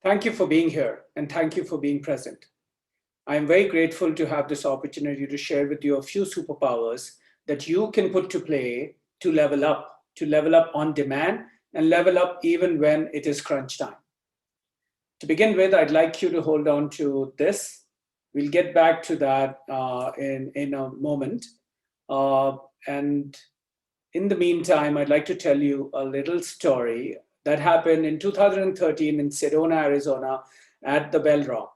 Thank you for being here and thank you for being present. I am very grateful to have this opportunity to share with you a few superpowers that you can put to play to level up on demand and level up even when it is crunch time. To begin with, I'd like you to hold on to this. We'll get back to that in a moment. And in the meantime, I'd like to tell you a little story that happened in 2013 in Sedona, Arizona at the Bell Rock.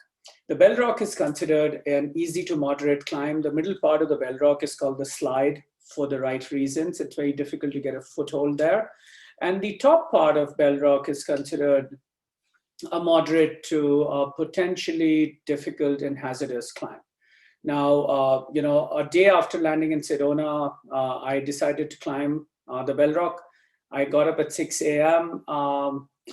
The Bell Rock is considered an easy to moderate climb. The middle part of the Bell Rock is called the slide for the right reasons. It's very difficult to get a foothold there. And the top part of Bell Rock is considered a moderate to potentially difficult and hazardous climb. Now, a day after landing in Sedona, I decided to climb the Bell Rock. I got up at 6 a.m.,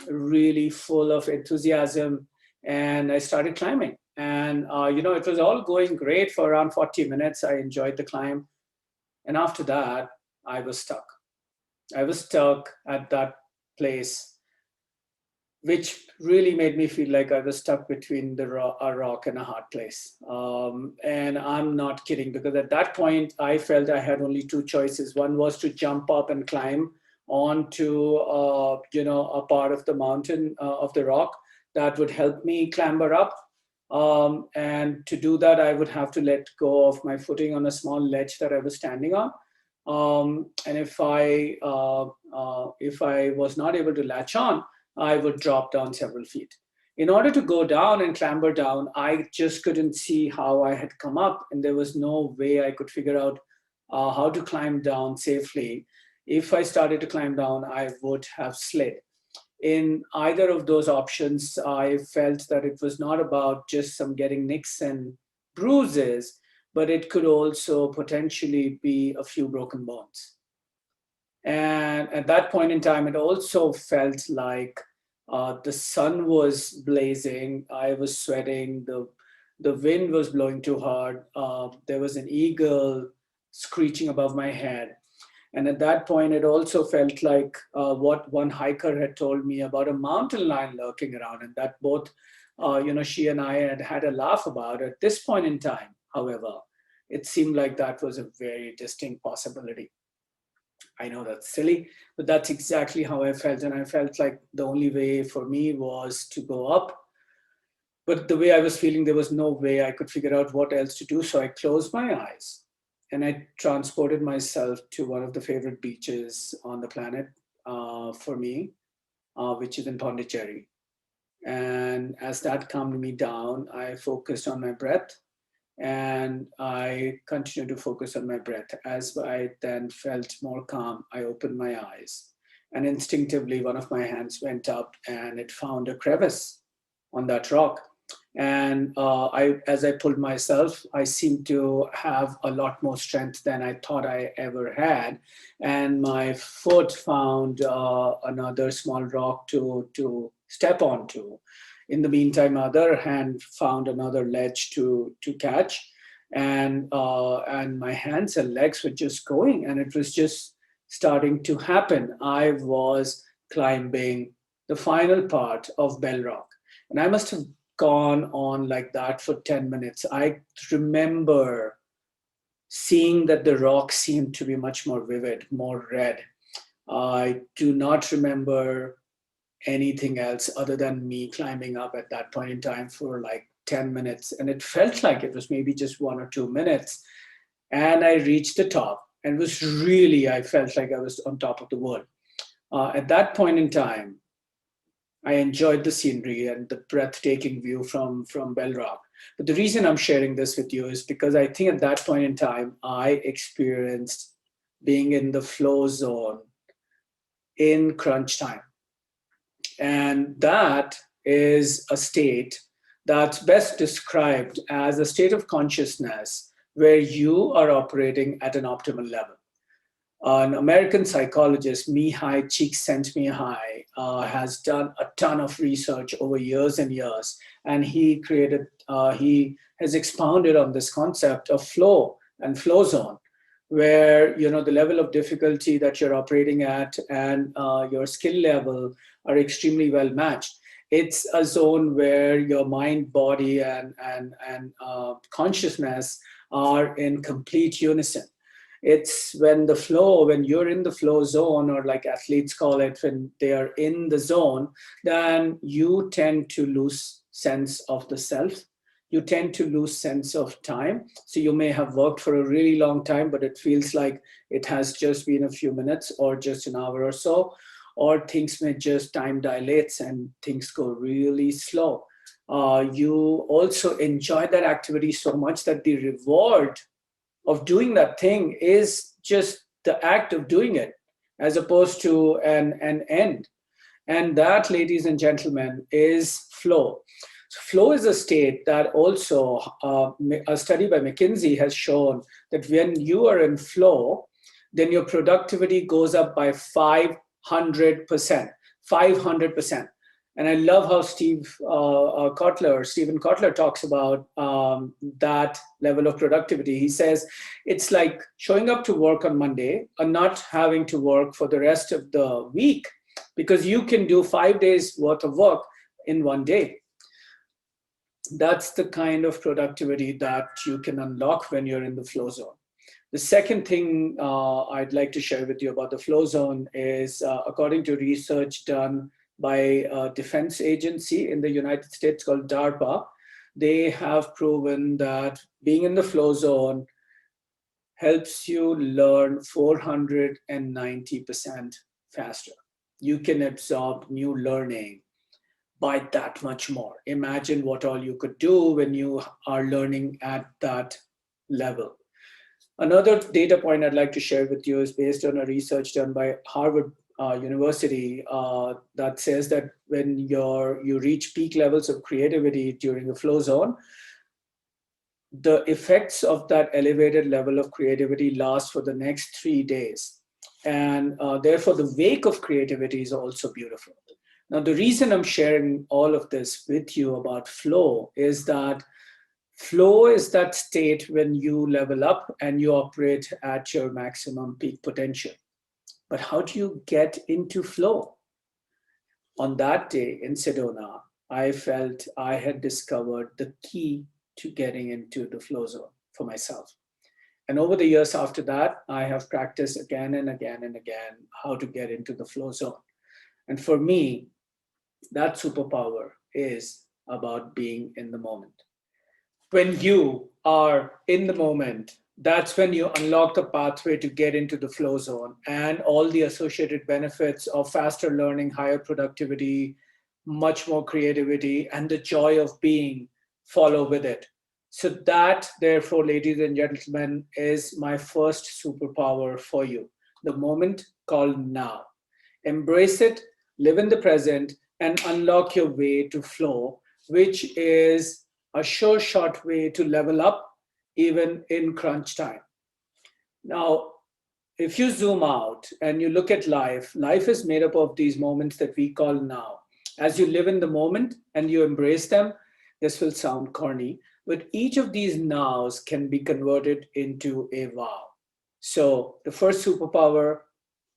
really full of enthusiasm, and I started climbing. And, it was all going great for around 40 minutes. I enjoyed the climb. And after that, I was stuck. I was stuck at that place, which really made me feel like I was stuck between a rock and a hard place. And I'm not kidding, because at that point, I felt I had only two choices. One was to jump up and climb onto, a part of the mountain, of the rock that would help me clamber up. And to do that, I would have to let go of my footing on a small ledge that I was standing on. And if I was not able to latch on, I would drop down several feet. In order to go down and clamber down, I just couldn't see how I had come up, and there was no way I could figure out how to climb down safely. If I started to climb down, I would have slid. In either of those options, I felt that it was not about just some getting nicks and bruises, but it could also potentially be a few broken bones. And at that point in time, it also felt like the sun was blazing. I was sweating. The wind was blowing too hard. There was an eagle screeching above my head. And at that point, it also felt like what one hiker had told me about a mountain lion lurking around, and that both, she and I had had a laugh about. At this point in time, however, it seemed like that was a very distinct possibility. I know that's silly, but that's exactly how I felt. And I felt like the only way for me was to go up. But the way I was feeling, there was no way I could figure out what else to do. So I closed my eyes and I transported myself to one of the favorite beaches on the planet for me, which is in Pondicherry. And as that calmed me down, I focused on my breath. And I continued to focus on my breath. As I then felt more calm, I opened my eyes. And instinctively, one of my hands went up and it found a crevice on that rock. And as I pulled myself, I seemed to have a lot more strength than I thought I ever had. And my foot found another small rock to step onto. In the meantime, my other hand found another ledge to catch, and my hands and legs were just going, and it was just starting to happen. I was climbing the final part of Bell Rock, and I must have gone on like that for 10 minutes. I remember seeing that the rock seemed to be much more vivid, more red. I do not remember anything else other than me climbing up at that point in time for like 10 minutes. And it felt like it was maybe just 1 or 2 minutes. And I reached the top and I felt like I was on top of the world. At that point in time, I enjoyed the scenery and the breathtaking view from Bell Rock. But the reason I'm sharing this with you is because I think at that point in time, I experienced being in the flow zone in crunch time. And that is a state that's best described as a state of consciousness where you are operating at an optimal level. An American psychologist, Mihai Csikszentmihalyi, has done a ton of research over years and years, and he has expounded on this concept of flow and flow zone, where the level of difficulty that you're operating at and your skill level are extremely well matched. It's a zone where your mind, body, and consciousness are in complete unison. It's when you're in the flow zone, or like athletes call it, when they are in the zone, then you tend to lose sense of the self. You tend to lose sense of time. So you may have worked for a really long time, but it feels like it has just been a few minutes or just an hour or so, or things may just time dilates and things go really slow. You also enjoy that activity so much that the reward of doing that thing is just the act of doing it, as opposed to an end. And that, ladies and gentlemen, is flow. So flow is a state that also, a study by McKinsey has shown that when you are in flow, then your productivity goes up by 500%. 500%. And I love how Stephen Kotler talks about that level of productivity. He says it's like showing up to work on Monday and not having to work for the rest of the week, because you can do 5 days worth of work in one day. That's the kind of productivity that you can unlock when you're in the flow zone. The second thing I'd like to share with you about the flow zone is, according to research done by a defense agency in the United States called DARPA, they have proven that being in the flow zone helps you learn 490% faster. You can absorb new learning by that much more. Imagine what all you could do when you are learning at that level. Another data point I'd like to share with you is based on a research done by Harvard University that says that when you reach peak levels of creativity during the flow zone, the effects of that elevated level of creativity last for the next 3 days. And therefore, the wake of creativity is also beautiful. Now, the reason I'm sharing all of this with you about flow is that flow is that state when you level up and you operate at your maximum peak potential. But how do you get into flow? On that day in Sedona, I felt I had discovered the key to getting into the flow zone for myself. And over the years after that, I have practiced again and again and again how to get into the flow zone. And for me, that superpower is about being in the moment. When you are in the moment, that's when you unlock the pathway to get into the flow zone and all the associated benefits of faster learning, higher productivity, much more creativity, and the joy of being follow with it. So that, therefore, ladies and gentlemen, is my first superpower for you. The moment called now. Embrace it, live in the present, and unlock your way to flow, which is a sure shot way to level up even in crunch time. Now, if you zoom out and you look at life, life is made up of these moments that we call now. As you live in the moment and you embrace them, this will sound corny, but each of these nows can be converted into a wow. So the first superpower,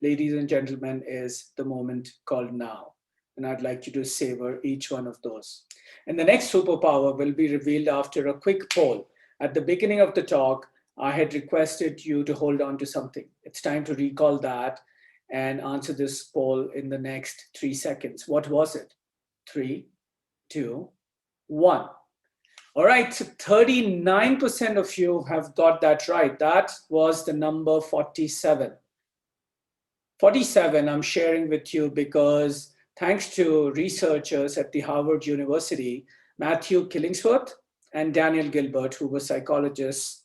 ladies and gentlemen, is the moment called now. And I'd like you to savor each one of those. And the next superpower will be revealed after a quick poll. At the beginning of the talk, I had requested you to hold on to something. It's time to recall that and answer this poll in the next 3 seconds. What was it? 3, 2, 1. All right, so 39% of you have got that right. That was the number 47. 47 I'm sharing with you because thanks to researchers at the Harvard University, Matthew Killingsworth and Daniel Gilbert, who were psychologists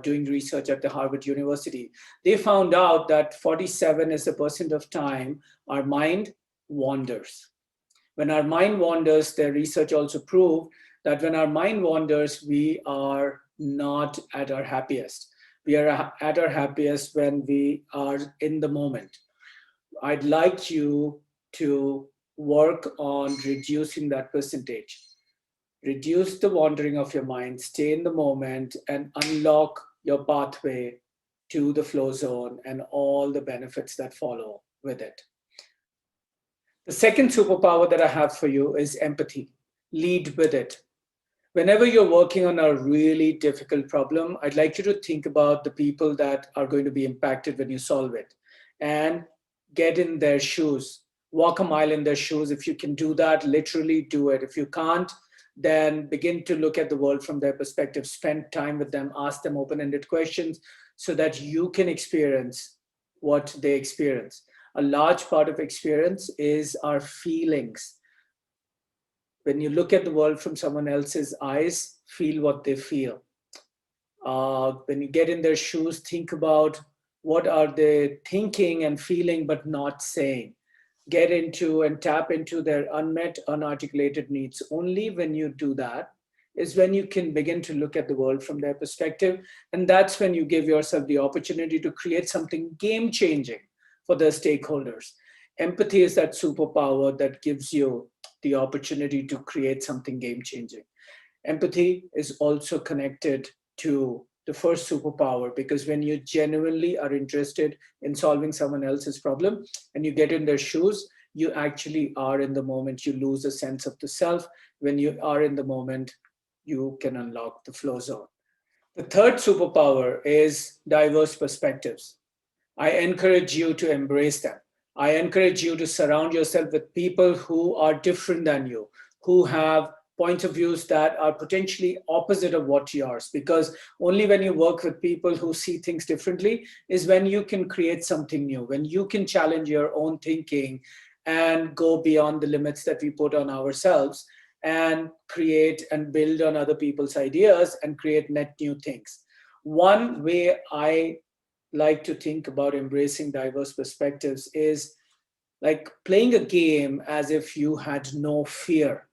doing research at the Harvard University, they found out that 47 is the percent of time our mind wanders. When our mind wanders, their research also proved that when our mind wanders, we are not at our happiest. We are at our happiest when we are in the moment. I'd like you to work on reducing that percentage. Reduce the wandering of your mind, stay in the moment, and unlock your pathway to the flow zone and all the benefits that follow with it. The second superpower that I have for you is empathy. Lead with it. Whenever you're working on a really difficult problem, I'd like you to think about the people that are going to be impacted when you solve it and get in their shoes, walk a mile in their shoes. If you can do that, literally do it. If you can't, then begin to look at the world from their perspective, spend time with them, ask them open ended questions so that you can experience what they experience. A large part of experience is our feelings. When you look at the world from someone else's eyes, feel what they feel. When you get in their shoes, think about what are they thinking and feeling but not saying. Get into and tap into their unmet, unarticulated needs. Only when you do that is when you can begin to look at the world from their perspective. And that's when you give yourself the opportunity to create something game changing for the stakeholders. Empathy is that superpower that gives you the opportunity to create something game changing. Empathy is also connected to the first superpower because when you genuinely are interested in solving someone else's problem and you get in their shoes, you actually are in the moment. You lose a sense of the self. When you are in the moment, you can unlock the flow zone. The third superpower is diverse perspectives. I encourage you to embrace them. I encourage you to surround yourself with people who are different than you, who have point of views that are potentially opposite of what yours, because only when you work with people who see things differently is when you can create something new, when you can challenge your own thinking and go beyond the limits that we put on ourselves and create and build on other people's ideas and create net new things. One way I like to think about embracing diverse perspectives is like playing a game as if you had no fear.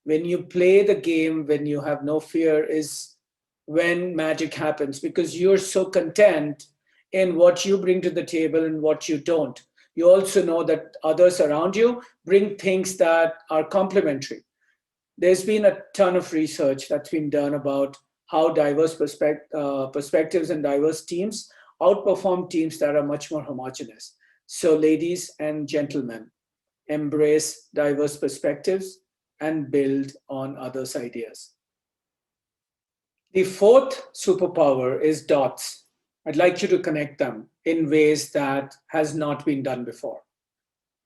When you play the game when you have no fear is when magic happens because you're so content in what you bring to the table and what you don't. You also know that others around you bring things that are complementary. There's been a ton of research that's been done about how diverse perspectives and diverse teams outperform teams that are much more homogeneous. So, ladies and gentlemen, embrace diverse perspectives and build on others' ideas. The fourth superpower is dots. I'd like you to connect them in ways that has not been done before.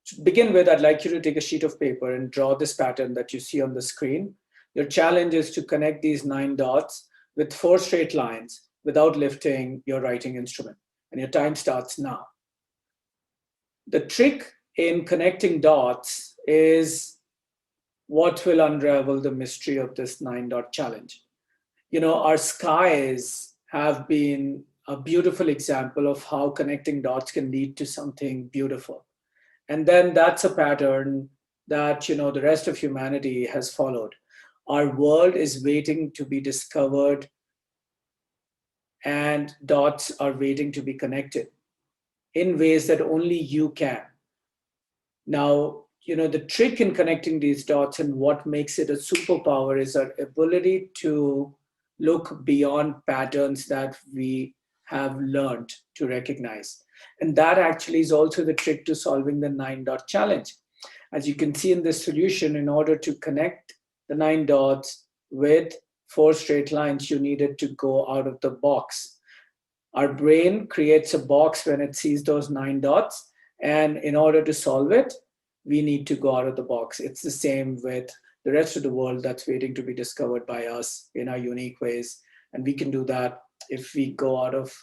To begin with, I'd like you to take a sheet of paper and draw this pattern that you see on the screen. Your challenge is to connect these 9 dots with 4 straight lines without lifting your writing instrument. And your time starts now. The trick in connecting dots is what will unravel the mystery of this 9 dot challenge. You know, our skies have been a beautiful example of how connecting dots can lead to something beautiful. And then that's a pattern that, you know, the rest of humanity has followed. Our world is waiting to be discovered and dots are waiting to be connected in ways that only you can. Now, you know, the trick in connecting these dots and what makes it a superpower is our ability to look beyond patterns that we have learned to recognize. And that actually is also the trick to solving the 9 dot challenge. As you can see in this solution, in order to connect the 9 dots with 4 straight lines, you needed to go out of the box. Our brain creates a box when it sees those 9 dots. And in order to solve it, we need to go out of the box. It's the same with the rest of the world that's waiting to be discovered by us in our unique ways. And we can do that if we go out of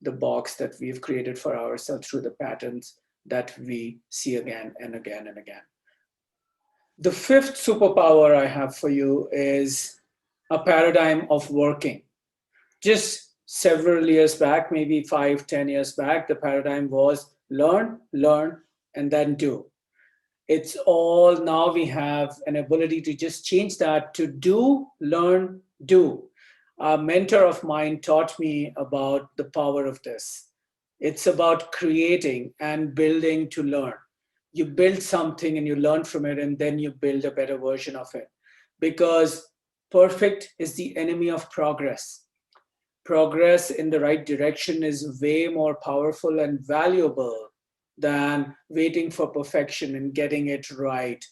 the box that we've created for ourselves through the patterns that we see again and again and again. The fifth superpower I have for you is a paradigm of working. Just several years back, maybe 5, 10 years back, the paradigm was learn, and then do. It's all now we have an ability to just change that to do, learn, do. A mentor of mine taught me about the power of this. It's about creating and building to learn. You build something and you learn from it, and then you build a better version of it. Because perfect is the enemy of progress. Progress in the right direction is way more powerful and valuable than waiting for perfection and getting it right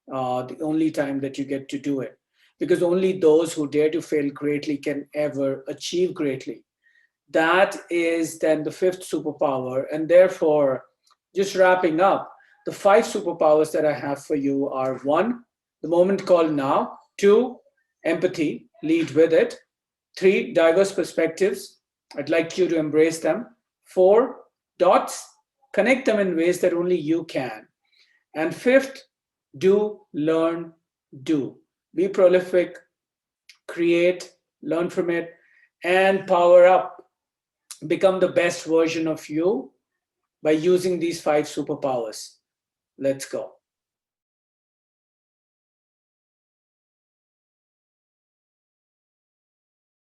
the only time that you get to do it. Because only those who dare to fail greatly can ever achieve greatly. That is then the fifth superpower. And therefore, just wrapping up, the five superpowers that I have for you are: one, the moment called now; two, empathy, lead with it; three, diverse perspectives, I'd like you to embrace them; four, dots, connect them in ways that only you can; and fifth, do, learn, do. Be prolific, create, learn from it, and power up. Become the best version of you by using these five superpowers. Let's go.